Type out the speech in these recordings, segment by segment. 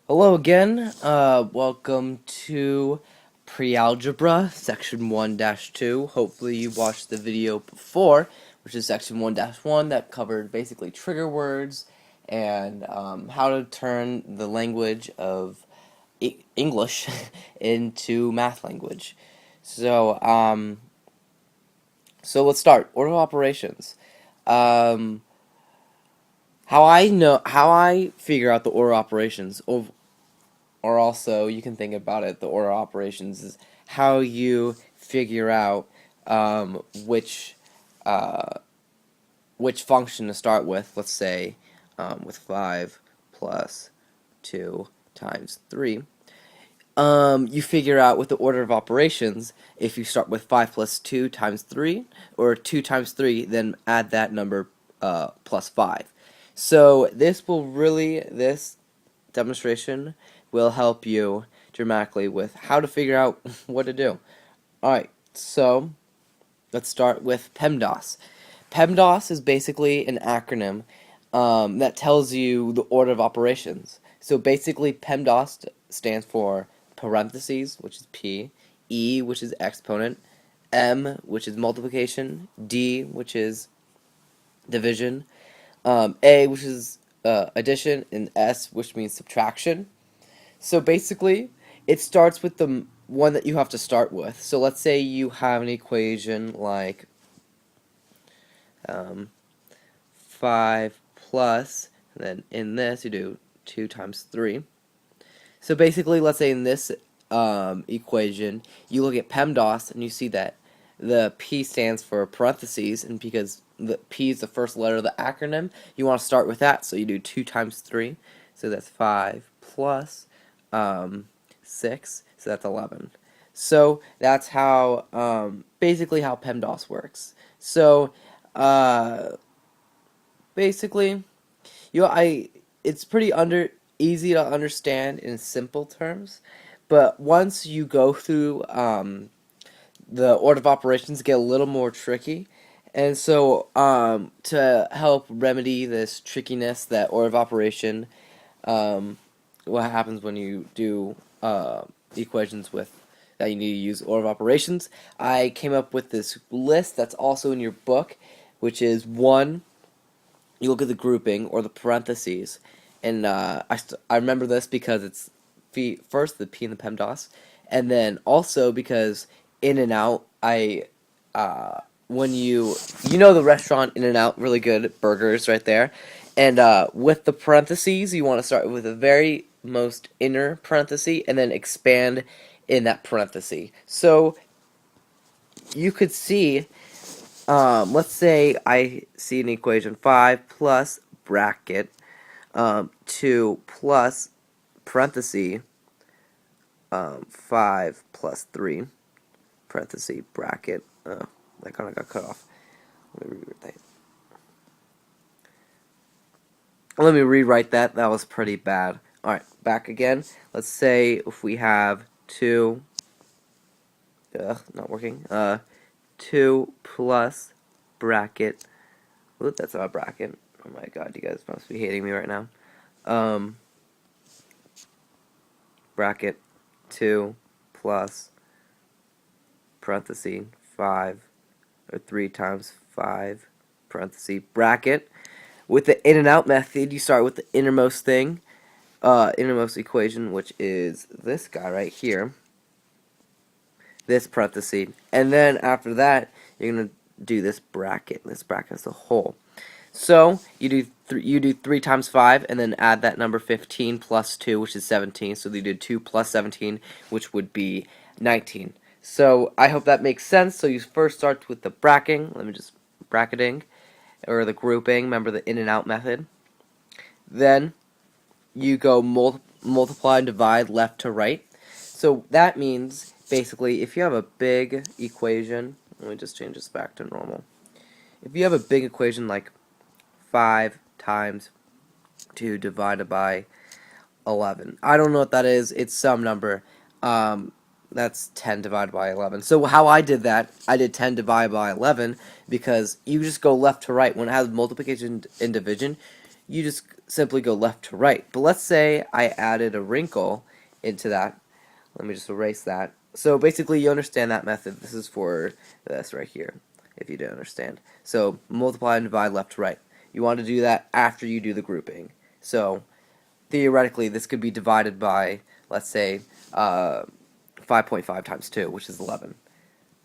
Hello again. Welcome to Pre-Algebra, Section 1-2. Hopefully you watched the video before, which is Section 1-1, that covered basically trigger words and how to turn the language of English into math language. So, so let's start. Order of operations. Um, how I figure out the order of operations of or also you can think about it, the order of operations is how you figure out um, which uh, which function to start with. Let's say with 5 plus 2 times 3. You figure out with the order of operations if you start with 5 plus 2 times 3 or 2 times 3, then add that number plus 5. So this demonstration will help you dramatically with how to figure out what to do. Alright, so let's start with PEMDAS. PEMDAS is basically an acronym that tells you the order of operations. So basically, PEMDAS stands for parentheses, which is P, E, which is exponent, M, which is multiplication, D, which is division, A, which is addition, and S, which means subtraction. So basically, it starts with the one that you have to start with. So let's say you have an equation like 5 plus, and then in this you do 2 times 3. So basically, let's say in this equation, you look at PEMDAS and you see that the P stands for parentheses, and because the P is the first letter of the acronym, you want to start with that. So you do 2 times 3, so that's 5 plus 6, so that's 11. So that's how basically how PEMDAS works. So basically, it's pretty easy to understand in simple terms, but once you go through the order of operations, get a little more tricky. And so, to help remedy this trickiness, that order of operation, what happens when you do equations with that you need to use order of operations, I came up with this list that's also in your book, which is 1. You look at the grouping or the parentheses, and I remember this because it's first the P and the PEMDAS, and then also because In and Out, when you know the restaurant In and Out, really good burgers right there, and with the parentheses you want to start with the very most inner parenthesis and then expand in that parenthesis. So you could see, let's say I see an equation 5 plus bracket 2 plus parenthesis 5 plus 3 parenthesis bracket. That kind of got cut off. Let me rewrite that. That was pretty bad. Alright, back again. Let's say if we have 2, not working, 2 plus bracket, ooh, that's not a bracket. Oh my god, you guys must be hating me right now. Bracket 2 plus parenthesis 5, or 3 times 5 parenthesis bracket. With the in and out method, you start with the innermost thing, innermost equation, which is this guy right here, this parenthesis, and then after that you're gonna do this bracket as a whole. So you do 3 times 5 and then add that number 15 plus 2, which is 17. So you do 2 plus 17, which would be 19. So I hope that makes sense. So you first start with the bracketing. Let me just bracketing, or the grouping. Remember the in and out method. Then you go multiply and divide left to right. So that means basically if you have a big equation, let me just change this back to normal. If you have a big equation like 5 times 2 divided by 11. I don't know what that is. It's some number. That's 10 divided by 11. So how I did that, I did 10 divided by 11 because you just go left to right. When it has multiplication and division, you just simply go left to right. But let's say I added a wrinkle into that. Let me just erase that. So basically, you understand that method. This is for this right here, if you didn't understand. So multiply and divide left to right. You want to do that after you do the grouping. So theoretically, this could be divided by, let's say, 5.5 times 2, which is 11,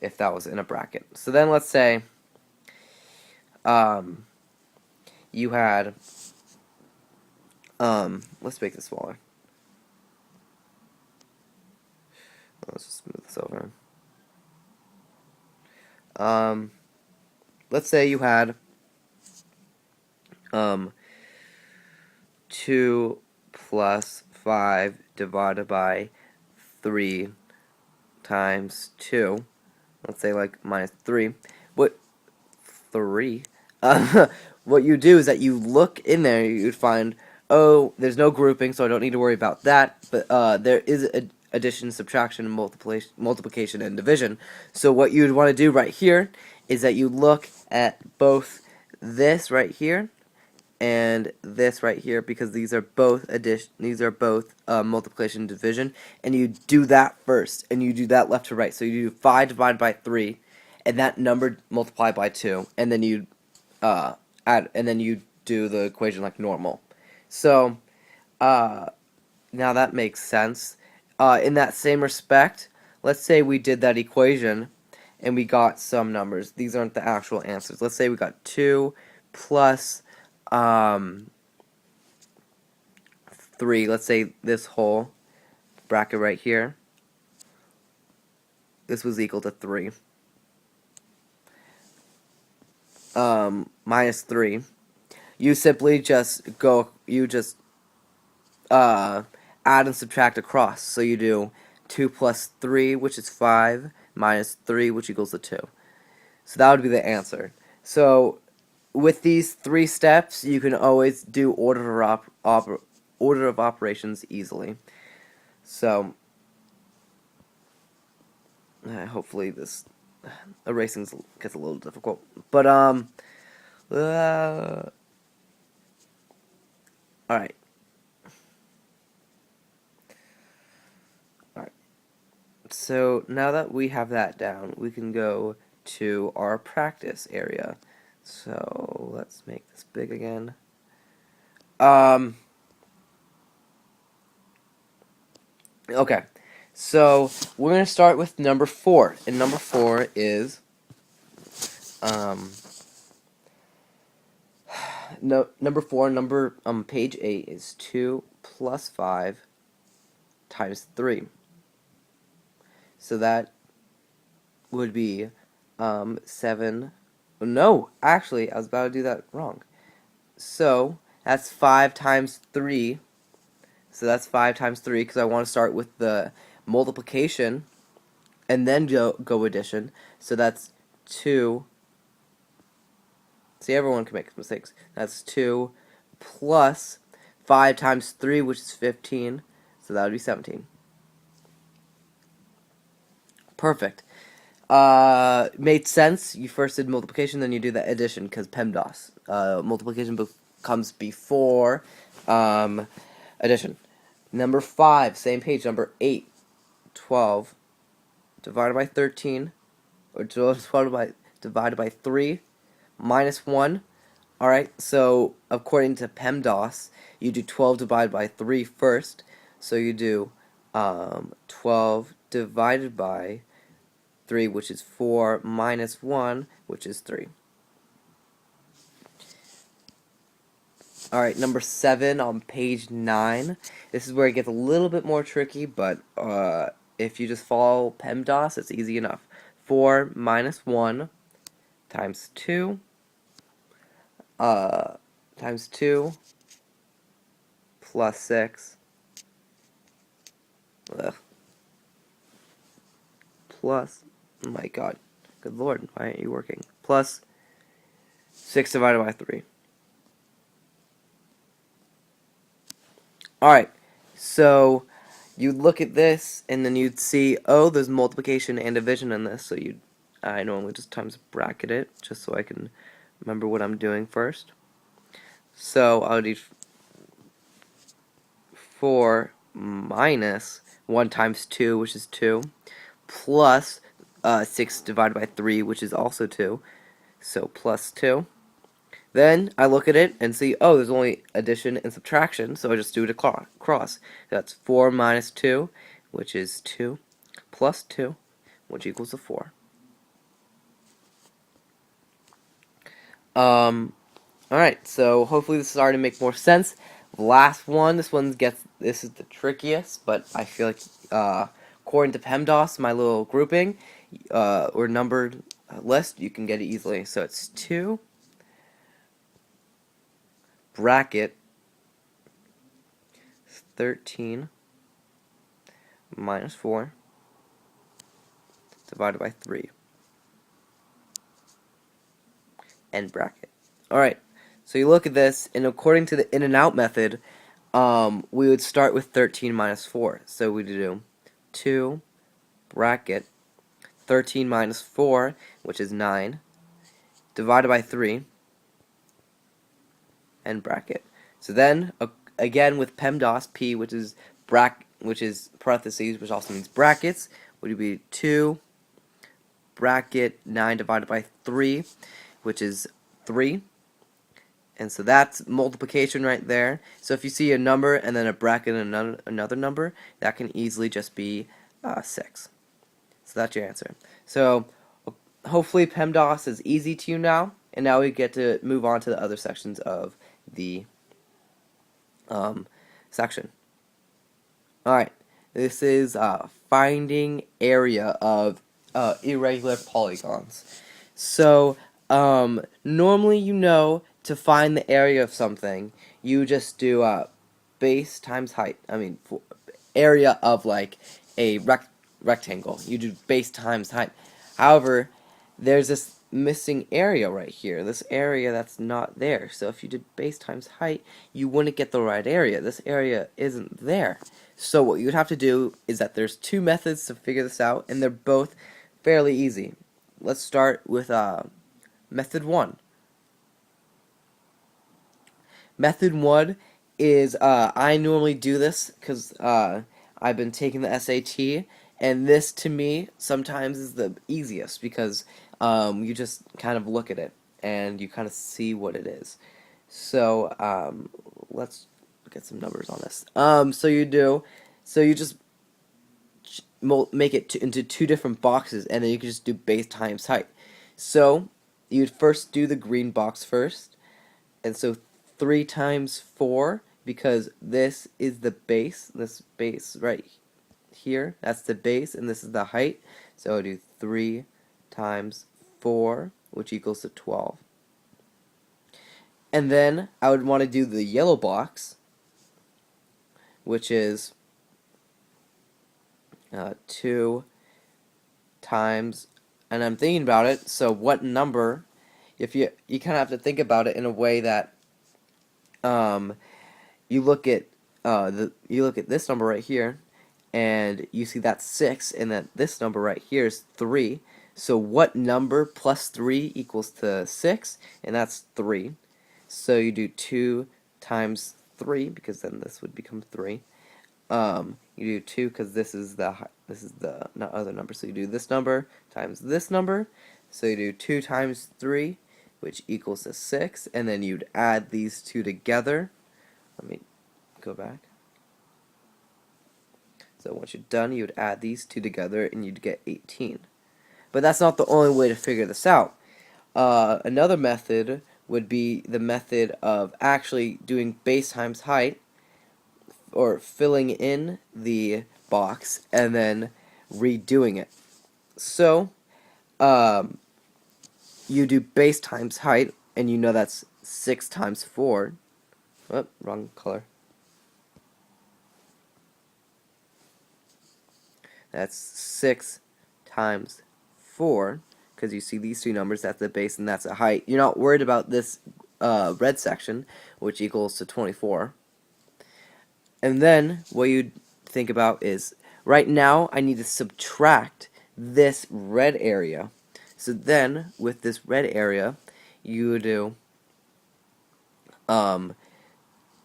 if that was in a bracket. So then let's say you had, let's make this smaller. Let's just move this over. Let's say you had 2 plus 5 divided by 3 times 2. Let's say like minus 3. What 3? What you do is that you look in there, you'd find, oh, there's no grouping, so I don't need to worry about that. But there is addition, subtraction, multiplication, and division. So what you'd want to do right here is that you look at both this right here and this right here, because these are both multiplication and division, and you do that first, and you do that left to right. So you do 5 divided by 3, and that number multiplied by 2, and then you you do the equation like normal. So now that makes sense. In that same respect, let's say we did that equation and we got some numbers. These aren't the actual answers. Let's say we got 2 plus 3. Let's say this whole bracket right here, this was equal to 3. Minus 3. You simply just add and subtract across. So you do 2 plus 3, which is 5, minus 3, which equals to 2. So that would be the answer. So with these 3 steps, you can always do order of operations easily. So hopefully this erasing gets a little difficult. But all right. So now that we have that down, we can go to our practice area. So let's make this big again. Okay, so we're going to start with number 4. And number 4 is page 8 is 2 plus 5 times 3. So that would be 7. No, actually, I was about to do that wrong. So that's 5 times 3. So that's 5 times 3, because I want to start with the multiplication and then go addition. So that's 2. See, everyone can make mistakes. That's 2 plus 5 times 3, which is 15. So that would be 17. Perfect. Made sense. You first did multiplication, then you do the addition, because PEMDAS. Multiplication comes before addition. Number 5, same page. Number 8, 12 divided by 13, or 12 divided by 3, minus 1. Alright, so according to PEMDAS, you do 12 divided by 3 first. So you do 12 divided by 3, which is 4, minus 1, which is 3. Alright, number 7 on page 9. This is where it gets a little bit more tricky, but if you just follow PEMDAS, it's easy enough. 4 minus 1 times 2 plus 6 plus, oh my god, good lord, why aren't you working? Plus 6 divided by 3. Alright, so you'd look at this, and then you'd see, oh, there's multiplication and division in this, so I normally just times bracket it, just so I can remember what I'm doing first. So I would do 4 minus 1 times 2, which is 2, plus 6 divided by 3, which is also 2, so plus 2. Then I look at it and see, oh, there's only addition and subtraction, so I just do it across. That's 4 minus 2, which is 2, plus 2, which equals 4. Alright, so hopefully this is starting to make more sense. Last one, this is the trickiest, but I feel like, according to PEMDAS, my little grouping, or numbered list, you can get it easily. So it's 2, bracket, 13, minus 4, divided by 3, end bracket. Alright, so you look at this, and according to the in and out method, we would start with 13 minus 4. So we do 2, bracket, 13 minus 4, which is 9, divided by 3, end bracket. So then, again with PEMDAS, P, which is parentheses, which also means brackets, would be 2, bracket, 9 divided by 3, which is 3. And so that's multiplication right there. So if you see a number and then a bracket and another number, that can easily just be 6. So that's your answer. So hopefully PEMDAS is easy to you now, and now we get to move on to the other sections of the section. Alright, this is finding area of irregular polygons. So normally, to find the area of something, you just do base times height. Area of like a rectangle. You do base times height. However, there's this missing area right here. This area that's not there. So if you did base times height, you wouldn't get the right area. This area isn't there. So what you would have to do is that there's two methods to figure this out, and they're both fairly easy. Let's start with method 1. Method 1 is, I normally do this because I've been taking the SAT, and this to me sometimes is the easiest because you just kind of look at it and you kind of see what it is. So let's get some numbers on this. So you just make it into two different boxes, and then you can just do base times height. So you'd first do the green box first, and so 3 times 4, because this is the base, this base right here, that's the base, and this is the height, so I do 3 times 4, which equals to 12. And then I would want to do the yellow box, which is 2 times, and I'm thinking about it, so what number, if you kind of have to think about it in a way that you look at this number right here, and you see that's 6, and that this number right here is 3. So what number plus 3 equals to 6? And that's 3. So you do 2 times 3, because then this would become 3. You do 2 because this is the not other number. So you do this number times this number. So you do 2 times 3, which equals to 6, and then you'd add these two together. Let me go back. So once you're done, you would add these two together, and you'd get 18. But that's not the only way to figure this out. Another method would be the method of actually doing base times height, or filling in the box, and then redoing it. So, you do base times height, and you know that's 6 times 4. Oh, wrong color. That's 6 times 4, because you see these two numbers, that's the base and that's the height. You're not worried about this red section, which equals to 24. And then what you'd think about is, right now I need to subtract this red area. So then, with this red area, you do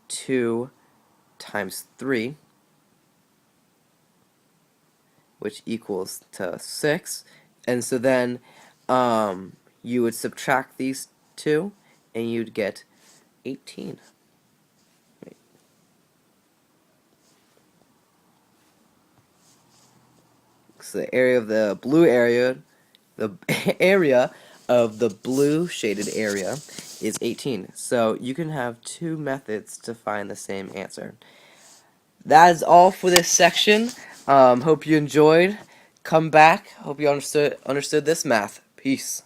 2 times 3, which equals to 6. And so then you would subtract these two, and you'd get 18. So the area of the blue area, the area of the blue shaded area is 18. So you can have two methods to find the same answer. That is all for this section. Hope you enjoyed. Come back. Hope you understood this math. Peace.